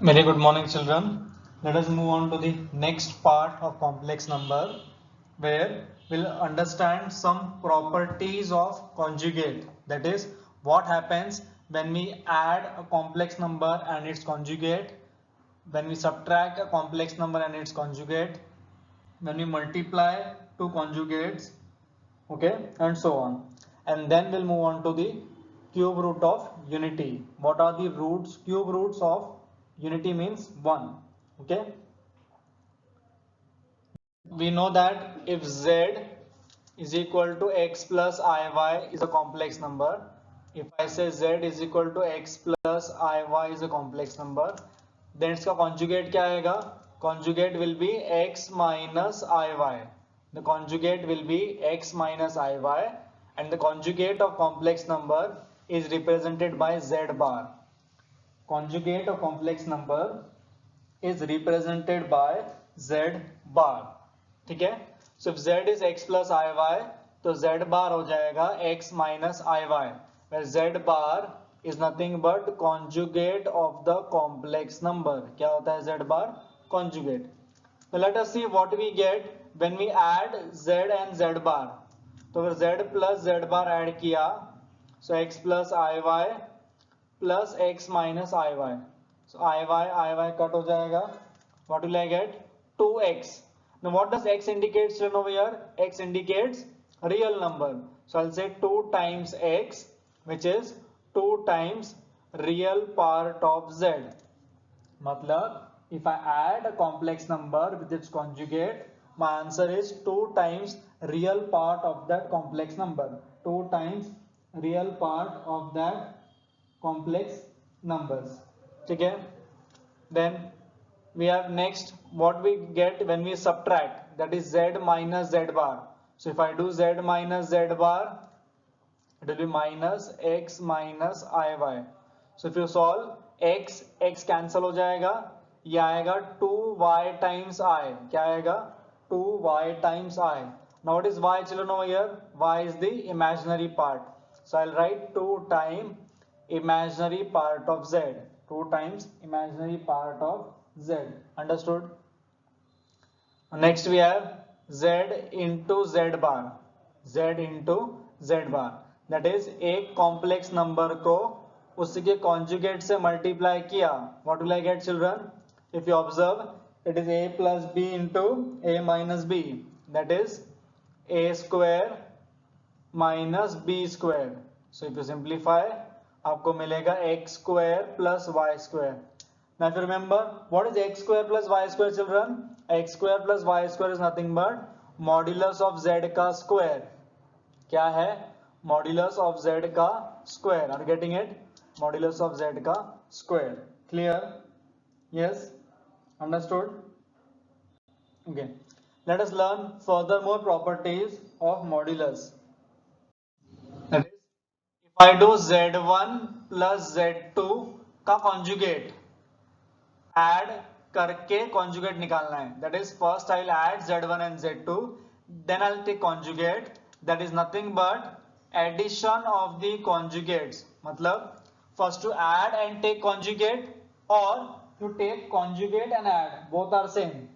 Very good morning, children. Let us move on to the next part of complex number, where we'll understand some properties of conjugate. That is, what happens when we add a complex number and its conjugate, when we subtract a complex number and its conjugate, when we multiply two conjugates, okay, and so on. And then we'll move on to the cube root of unity. What are the roots? Cube roots of unity means 1. Okay, we know that if z is equal to x plus iy is a complex number, if I say z is equal to x plus iy is a complex number, then its conjugate क्या आएगा? Conjugate will be x minus iy. The conjugate will be x minus iy, and the conjugate of complex number is represented by z bar. Conjugate of complex number is represented by z bar. ठीक है, so if z is x plus iy, तो z bar हो जाएगा x minus iy, where z bar is nothing but conjugate of the complex number. क्या होता है z bar? Conjugate. So let us see what we get when we add z and z bar. तो अगर z plus z bar add किया, so x plus iy plus x minus iy. So iy cut हो जाएगा. What will I get? 2x. Now what does x indicate children over here? X indicates real number. So I'll say 2 times x, which is 2 times real part of z. मतलब if I add a complex number with its conjugate, my answer is 2 times real part of that complex number. 2 times real part of that complex numbers. Okay, then we have next what we get when we subtract, that is z minus z bar. So if I do z minus z bar, it will be minus x minus iy. So if you solve x cancel हो जाएगा, ये आएगा 2y times I. क्या आएगा? 2y times I. Now what is y children over here? Y is the imaginary part. So I'll write 2 times imaginary part of z. 2 times imaginary part of z. Understood? Next we have z into z bar. Z into z bar. That is, एक complex number को उसके conjugate से multiply किया. What will I get children? If you observe, it is a plus b into a minus b. That is a square minus b square. So if you simplify, आपको मिलेगा x square plus y square. Now if you remember, what is x square plus y square children? X square plus y square is nothing but modulus of z का square. क्या है? Modulus of z का square. Are you getting it? Modulus of z का square. Clear? Yes? Understood? Okay. Let us learn further more properties of modulus. That is, if I do z1 plus z2 का conjugate, add करके conjugate निकालना है. That is, first I'll add z1 and z2, then I'll take conjugate. That is nothing but addition of the conjugates. मतलब first to add and take conjugate, or to take conjugate and add, both are same.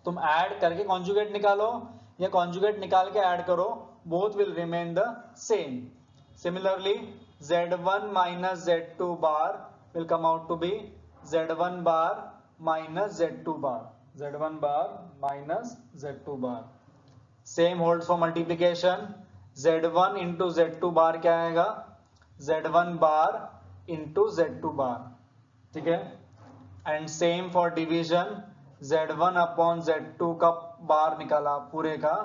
तुम add करके conjugate निकालो या conjugate निकाल के add करो, both will remain the same. Similarly, z1 minus z2 bar will come out to be z1 bar minus z2 bar. z1 bar minus z2 bar. Same holds for multiplication. z1 into z2 bar क्या आएगा? z1 bar into z2 bar. ठीक है? And same for division. z1 upon z2 का बार निकाला पूरे का,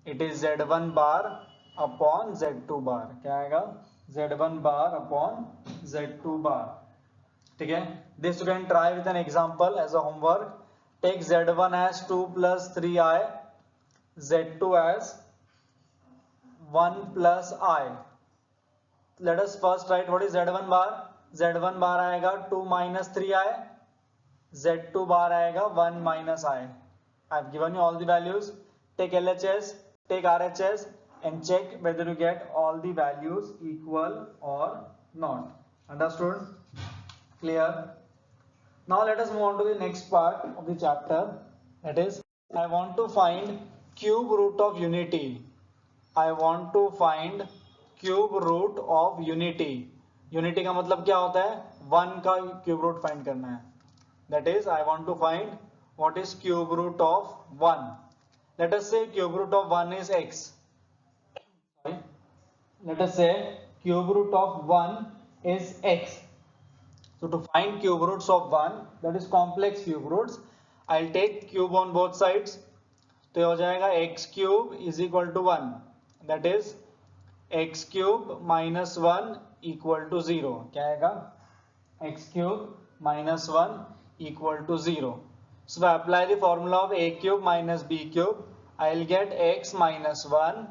it is z1 bar upon z2 bar. क्या आएगा? z1 bar upon z2 bar. ठीक है? This you can try with an example as a homework. Take z1 as 2 plus 3i, z2 as 1 plus I. Let us first write what is z1 bar. z1 bar आएगा 2 minus 3i. z2 bar आएगा 1 minus I. I have given you all the values. Take LHS, take RHS, and check whether you get all the values equal or not. Understood? Clear? Now let us move on to the next part of the chapter. That is, I want to find cube root of unity. I want to find cube root of unity. Unity का मतलब क्या होता है? 1 का cube root find करना है. That is, I want to find what is cube root of 1. Let us say cube root of 1 is x. Sorry. Let us say cube root of 1 is x. So to find cube roots of 1, that is complex cube roots, I'll take cube on both sides. तो ये हो जाएगा x cube is equal to 1. That is x cube minus 1 equal to 0. क्या आएगा? x cube minus 1 equal to 0. So if I apply the formula of a cube minus b cube, I'll get x minus 1,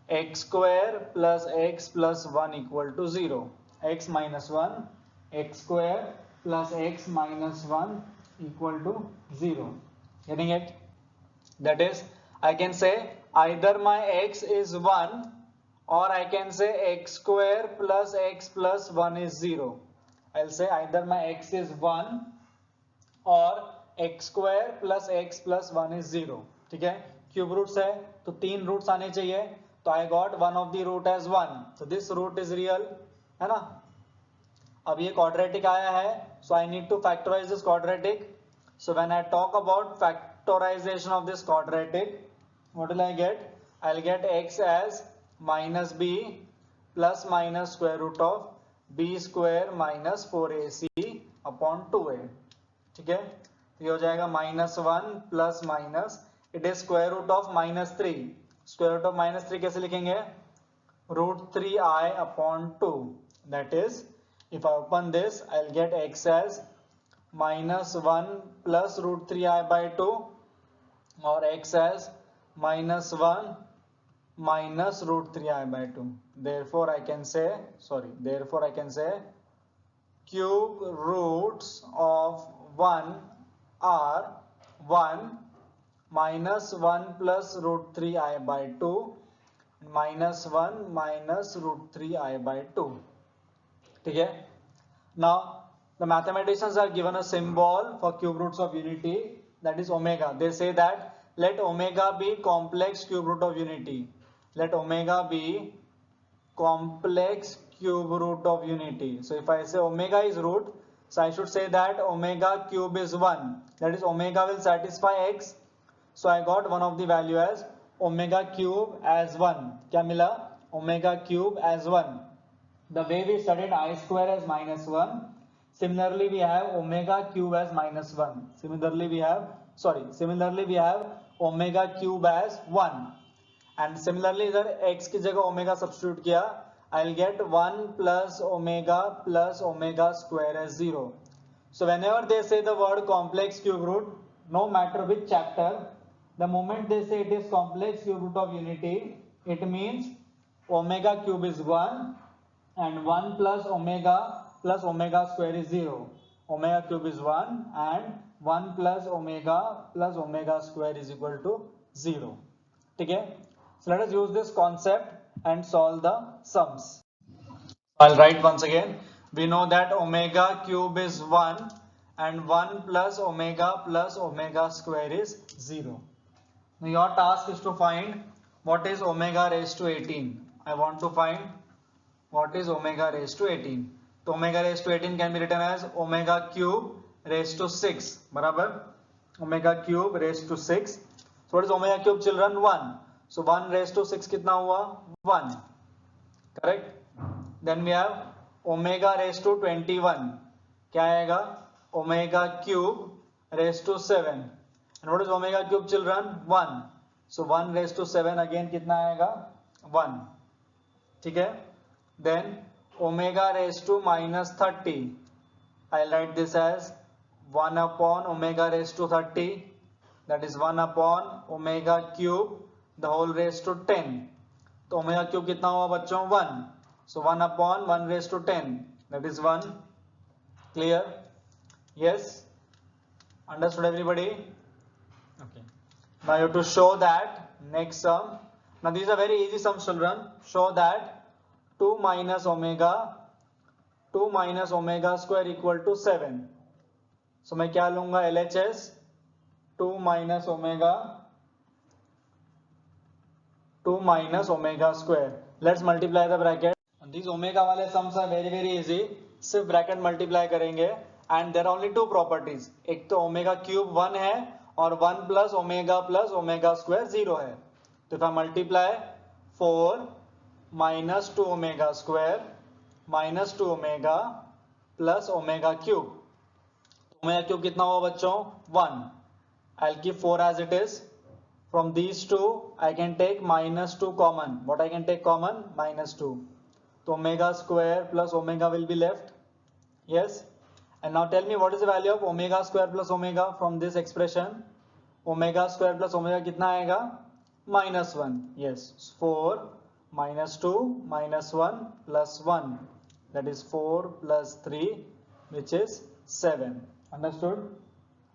x square plus x plus 1 equal to 0. X minus 1, x square plus x minus 1 equal to 0. Getting it? That is, I can say either my x is 1 or I can say x square plus x plus 1 is 0. I'll say either my x is 1 और x square plus x plus 1 is 0. ठीक है, cube roots है तो 3 roots आने चाहिए. तो I got one of the root as 1. So this root is real, है ना. अब ये quadratic आया है, so I need to factorize this quadratic. So when I talk about factorization of this quadratic, what will I get? I'll get x as minus b plus minus square root of b square minus 4ac upon 2a. ठीक है, ये हो जाएगा minus 1 plus minus, it is square root of minus 3. Square root of minus 3 कैसे लिखेंगे? Root 3i upon 2. That is, if I open this, I'll get x as minus 1 plus root 3i by 2 or x as minus 1 minus root 3i by 2. Therefore I can say cube roots of 1 are 1 minus 1 plus root 3i by 2 minus 1 minus root 3i by 2. ठीक है. Now the mathematicians are given a symbol for cube roots of unity, that is omega. They say that let omega be complex cube root of unity. Let omega be complex cube root of unity. So if I say omega is root, so I should say that omega cube is 1. That is, omega will satisfy x. So I got one of the value as omega cube as 1. क्या मिला? Omega cube as 1. The way we studied I square as minus 1, similarly we have omega cube as minus 1. Similarly we have omega cube as 1. And similarly इधर x की जगह omega substitute किया, I'll get 1 plus omega square as 0. So whenever they say the word complex cube root, no matter which chapter, the moment they say it is complex cube root of unity, it means omega cube is 1 and 1 plus omega square is 0. Omega cube is 1 and 1 plus omega square is equal to 0. Okay? So let us use this concept and solve the sums. I'll write once again. We know that omega cube is 1 and 1 plus omega square is 0. Now your task is to find what is omega raised to 18. I want to find what is omega raised to 18. So omega raised to 18 can be written as omega cube raised to 6. Barabar? Omega cube raised to 6. So what is omega cube, children? 1. So 1 raised to 6 कितना हुआ? 1. Correct? Then we have omega raised to 21. क्या आएगा? Omega cube raised to 7. And what is omega cube, children? 1. So 1 raised to 7 again कितना आएगा? 1. ठीक है? Then omega raised to minus 30. I'll write this as 1 upon omega raised to 30. That is 1 upon omega cube the whole raised to 10. तो omega cube कितना हुआ बच्चों? 1. So 1 upon 1 raised to 10. That is 1. Clear? Yes? Understood everybody? Okay. Now you have to show that next sum. Now these are very easy sums, children. Show that 2 minus omega square equal to 7. सो मैं क्या लूंगा LHS 2 minus omega 2 minus omega square. Let's multiply the bracket. These omega वाले sums are very very easy. सिर्फ bracket multiply करेंगे and there only two properties. एक तो omega cube 1 है और 1 प्लस ओमेगा स्क्वायर 0 है. तो if I multiply 4 minus 2 omega square minus 2 omega plus omega cube. Omega cube कितना हुआ बच्चों 1. I'll keep 4 as it is. From these two I can take minus 2 common. What I can take common? Minus 2. So omega square plus omega will be left. Yes. And now tell me what is the value of omega square plus omega from this expression? Omega square plus omega कितना आएगा? Minus 1. Yes. 4 minus 2 minus 1 plus 1. That is 4 plus 3 which is 7. Understood?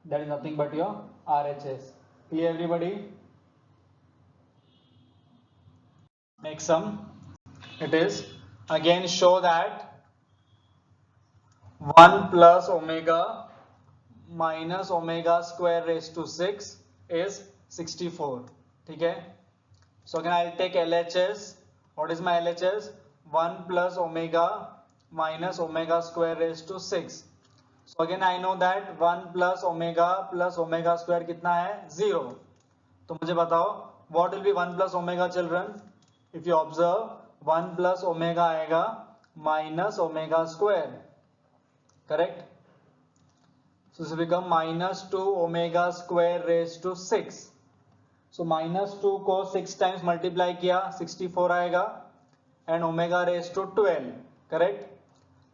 That is nothing but your RHS. Clear everybody? Make sum. It is again show that 1 plus omega minus omega square raised to 6 is 64. ठीक है? So again I'll take LHS. What is my LHS? 1 plus omega minus omega square raised to 6. So again I know that 1 plus omega square कितना है 0. तो मुझे बताओ what will be 1 plus omega children? If you observe 1 plus omega आएगा minus omega square. Correct? So this will become minus 2 omega square raised to 6. So minus 2 को 6 times multiply किया 64 आएगा and omega raised to 12. Correct?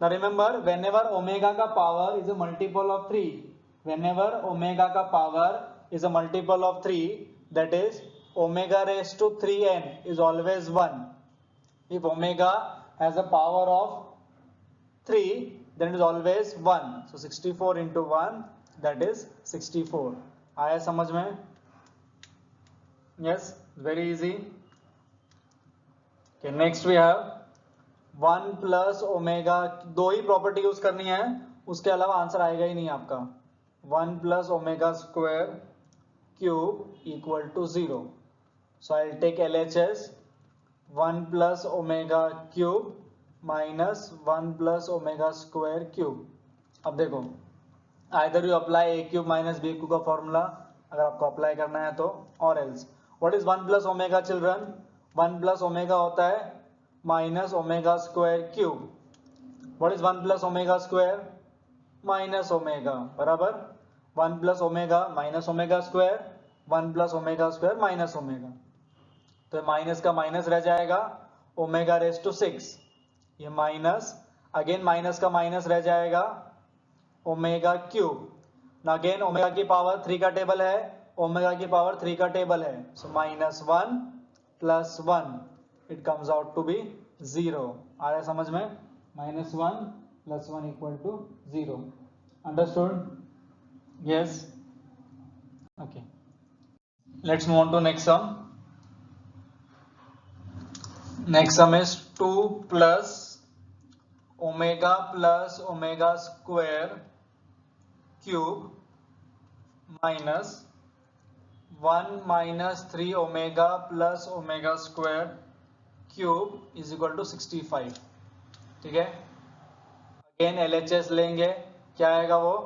Now remember, whenever omega का power is a multiple of 3, whenever omega का power is a multiple of 3, that is omega raised to 3n is always 1. If omega has a power of 3, then it is always 1. So 64 into 1, that is 64. आया समझ में? Yes, very easy. Okay, next we have 1 plus omega. दो ही property use करनी है, उसके अलावा answer आएगा ही नहीं आपका. 1 plus omega square cube equal to 0. So I'll take LHS 1 plus omega cube minus 1 plus omega square cube. अब देखो either you apply a cube minus b cube का फॉर्मूला अगर आपको अप्लाई करना है तो, और else what is 1 plus omega children? 1 plus omega होता है minus omega square cube. What is 1 plus omega square? Minus omega. बराबर 1 plus omega minus omega square 1 plus omega square minus omega. तो माइनस का minus रह जाएगा omega raise to 6. ये minus again minus का minus रह जाएगा ओमेगा क्यूब. अगेन ओमेगा की पावर 3 का टेबल है, ओमेगा की पावर 3 का टेबल है. So minus 1 plus 1 it comes out to be 0. आ रहा है समझ में? Minus 1 plus 1 equal to 0. Understood? Yes. Okay, let's move on to next sum. Next sum is 2 plus omega square cube minus 1 minus 3 omega plus omega square cube is equal to 65. ठीक है? Again LHS लेंगे, क्या आएगा वो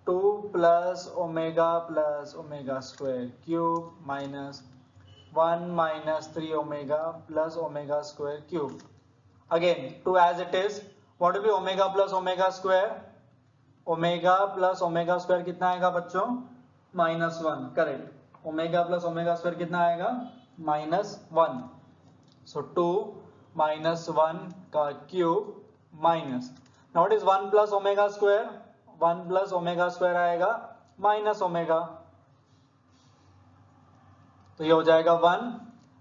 2 plus omega square cube minus 1 minus 3 omega plus omega square cube. Again 2 as it is. What will be omega plus omega square? Omega plus omega square कितना आएगा बच्चों? minus 1. Correct. Omega plus omega square कितना आएगा? minus 1. So 2 minus 1 का cube minus. Now what is 1 plus omega square? 1 plus omega square आएगा minus omega. तो ये हो जाएगा 1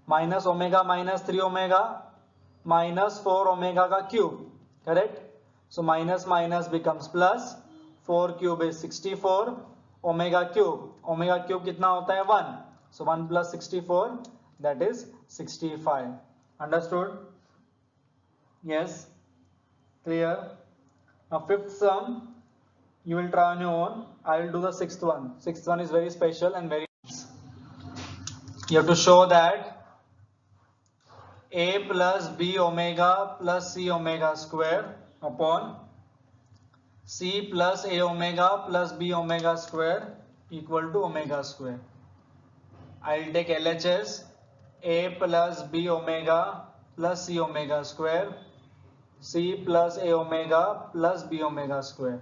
minus omega minus 3 omega minus 4 omega का cube. Correct? So minus minus becomes plus. 4 cube is 64. Omega cube कितना होता है 1. So 1 plus 64 that is 65. Understood? Yes. Clear? Now fifth sum You will try on your own. I will do the sixth one. Sixth one is very special and very nice. You have to show that a plus b omega plus c omega square upon c plus a omega plus b omega square equal to omega square. I will take LHS a plus b omega plus c omega square c plus a omega plus b omega square.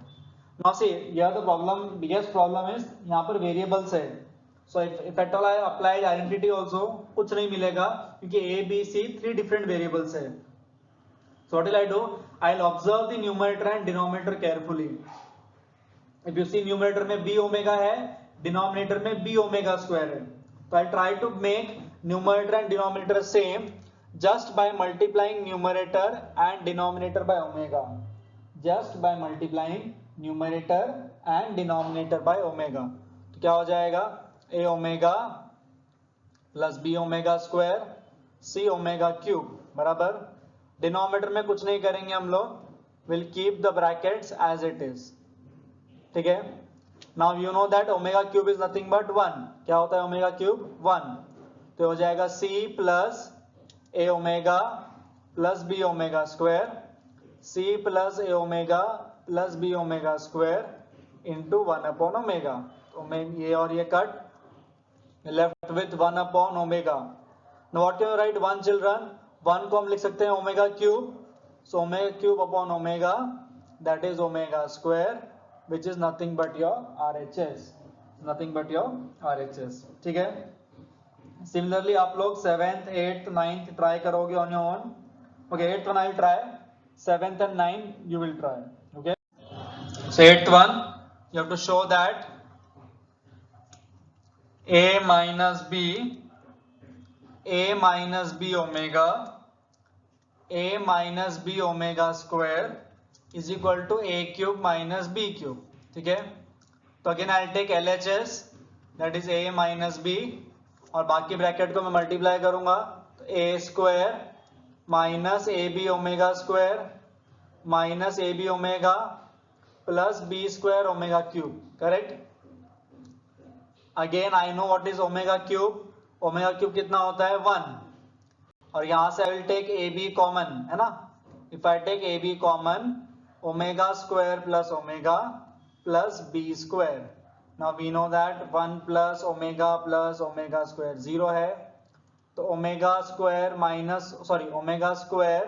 Now see, here the problem, biggest problem is यहाँ पर variables है. So if at all I applied identity also कुछ नहीं मिलेगा क्योंकि a b c 3 different variables है. So what will I do? I'll observe the numerator and denominator carefully. If you see numerator में b omega है, denominator में b omega square है. So I'll try to make numerator and denominator same just by multiplying numerator and denominator by omega. Just by multiplying numerator and denominator by omega. तो क्या हो जाएगा? a omega plus b omega square c omega cube बराबर. Denominator में कुछ नहीं करेंगे हम लोग, will keep the brackets as it is. ठीक है. Now you know that omega cube is nothing but 1. क्या होता है ओमेगा क्यूब? 1. तो हो जाएगा c plus a omega plus b omega square c plus a omega plus b omega square into 1 upon omega. ये और ये cut, left with 1 upon omega. Now what can you right 1 children? 1 को हम लिख सकते हैं omega cube. So omega cube upon omega, that is omega square, which is nothing but your RHS. Nothing but your RHS. ठीक है. Similarly आप लोग 7th 8th 9th try करोगे on your own. Okay, 8th one I will try, 7th and 9th you will try. Okay, so 8th one you have to show that a minus b omega square is equal to a cube minus b cube. ठीक है. तो again I take LHS, that is a minus b, और बाकी bracket को मैं multiply करूंगा. तो a square minus a b omega square minus a b omega plus b square omega cube. Correct. Again I know what is omega cube. Omega cube कितना होता है? 1. और यहां से I will take a b common, है ना. If I take a b common, omega square plus omega plus b square. Now we know that 1 plus omega square 0 है. तो omega square minus omega square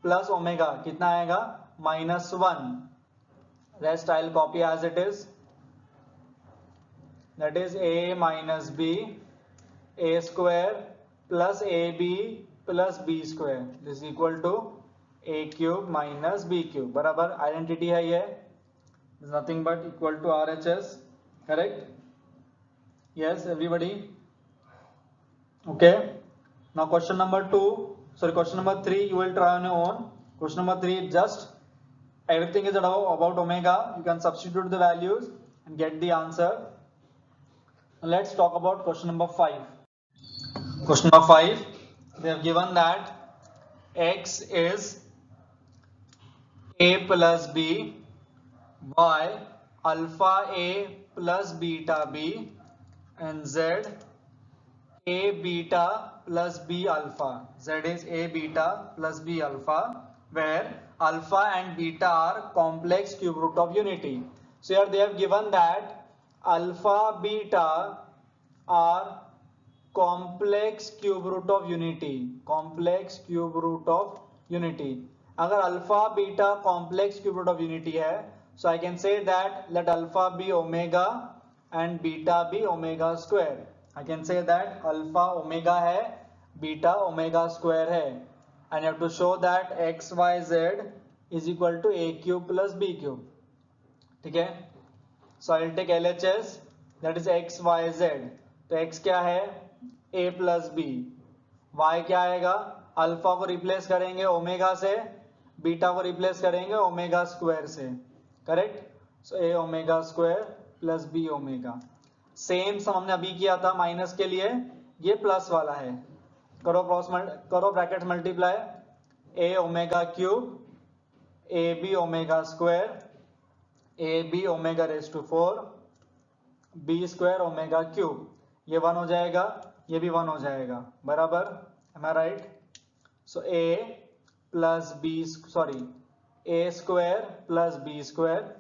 plus omega कितना आएगा? -1. Rest I will copy as it is, that is a minus b a square plus ab plus b square is equal to a cube minus b cube. बराबर. Identity है ये, is nothing but equal to RHS. correct? Yes, everybody. Okay, now question number 3 you will try on your own. Question number 3, just everything is about omega. You can substitute the values and get the answer. Now let's talk about question number 5. Question number 5, they have given that x is a plus b, y alpha a plus beta b, and z a beta plus b alpha. Z is a beta plus b alpha, where alpha and beta are complex cube root of unity. So here they have given that alpha beta are complex cube root of unity. Complex cube root of unity. अगर alpha beta complex cube root of unity है, so I can say that let alpha be omega and beta be omega square. I can say that alpha omega है, beta omega square है, and you have to show that x y z is equal to a cube plus b cube. ठीक है. So I will take LHS, that is x y z. तो x क्या है? a plus b. y क्या आएगा? Alpha को replace करेंगे omega से, बीटा को रिप्लेस करेंगे ओमेगा स्क्वायर से. Correct. So a omega square plus b omega. Same sum हमने अभी किया था माइनस के लिए, ये प्लस वाला है. करो bracket multiply, a omega cube a b omega square a b omega raise to 4 b square omega cube, ये 1 हो जाएगा, ये भी 1 हो जाएगा, बराबर, am I right? So a plus b, sorry, a square plus b square,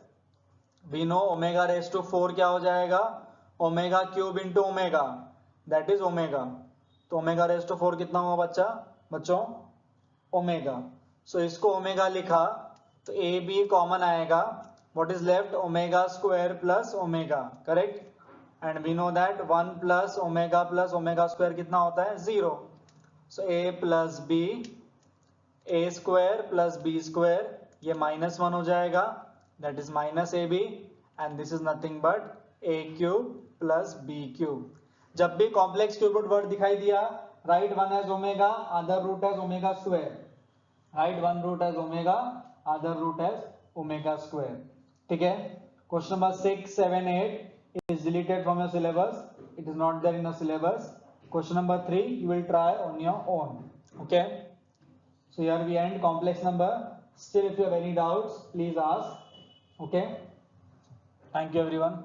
we know omega raise to 4 क्या हो जाएगा, omega cube into omega, that is omega. तो ओमेगा रेस टू 4 कितना हुआ बच्चों? ओमेगा। सो इसको ओमेगा लिखा तो ए बी कॉमन आएगा, what is left, omega square plus omega, correct? And we know that 1 plus omega square कितना होता है, 0। So a plus b, a square plus b square, ये -1 हो जाएगा, that is minus a b, and this is nothing but a cube plus b cube. जब भी complex cube root word दिखाई दिया, write one as omega, other root as omega square, write one root as omega, other root as omega square, ठीक है? Question number 6, 7, 8 is deleted from your syllabus, it is not there in the syllabus. Question number 3 you will try on your own, okay? So here we end complex number. Still if you have any doubts please ask, okay? Thank you everyone.